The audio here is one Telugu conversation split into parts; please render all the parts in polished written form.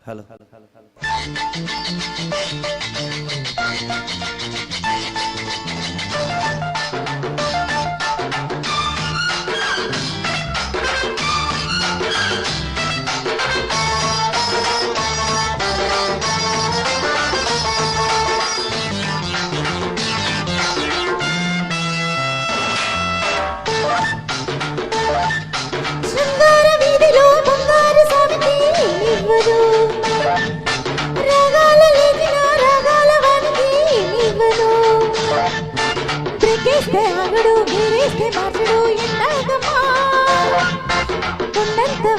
హలో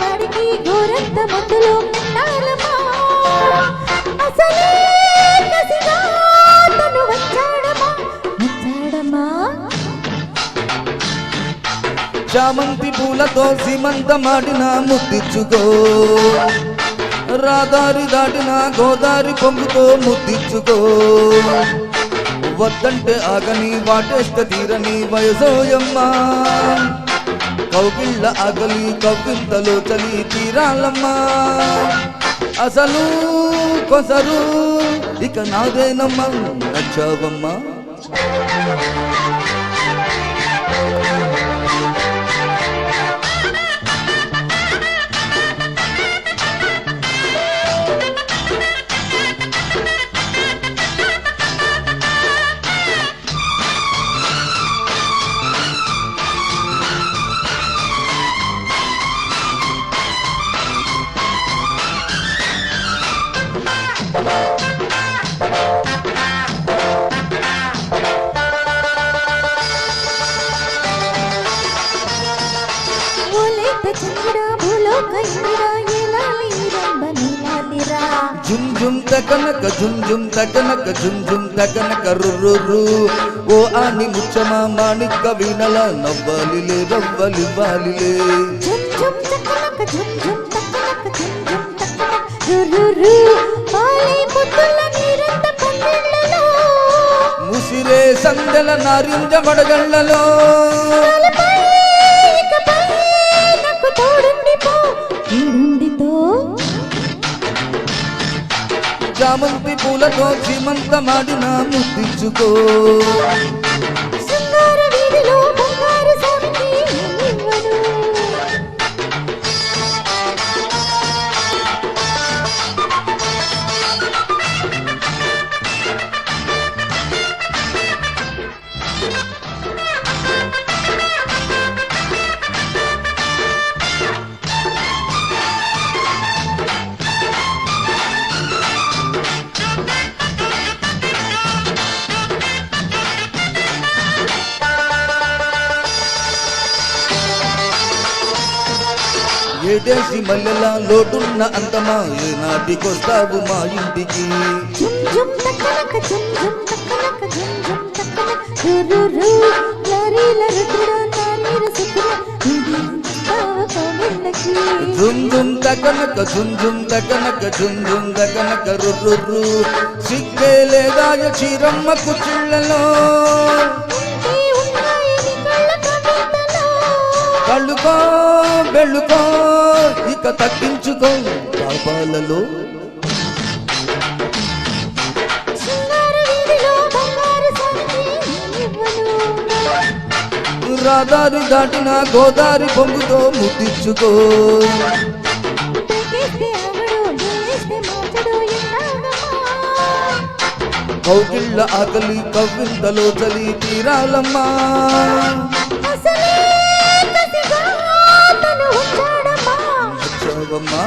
వాడికి గోరంత మందులు అసలే కసిగా తను వచ్చాడమా చామంతి పూలతో సీమంతమాడిన ముద్దిచ్చుకో, రాదారి దాటిన గోదారి పొంగుతో ముద్దిచ్చుకో. వద్దంటే ఆగని వాటేస్తే తీరని వయసోయమ్మా, కౌగిళ్ళ ఆగలి కవ్వింతలో చలి తీరాలమ్మా. అసలు కొసరు ఇక నాదేనమ్మా, నచ్చావమ్మా. జుమ్ జుమ్ తకనక జుమ్ జుమ్ తకనక జుమ్ జుమ్ తకనక రుర్రు. ఓ ఆని ముచ్చమా మాణిక్క వీణల నవ్వాలిలే రవ్వలివ్వాలిలే. ముసిరే సందెల నారింజ మడగళ్ళలో చామంతి పూలతో సీమంతమాడిన ముద్దిచ్చుకో. ఏదేసి మల్లెలా లోటున్న అంతమా, ఏనాటికొస్తావు మా ఇంటికి. జుమ్ జుమ్ తకనక జుమ్ జుమ్ తకనక జుమ్ జుమ్ తకనక రుర్రు. సిగ్గే లేదాయ చీరమ్మ కుచిళ్ళలో, కళ్ళుకో బెళ్ళుకో ఇక తగ్గించుకో పాపాలలో. రాదారి దాటిన గోదారి పొంగుతో ముద్దిచ్చుకో. కౌగిళ్ళ ఆకలి కవ్వింతలో చలి తీరాలమ్మా. నచ్చావమ్మా.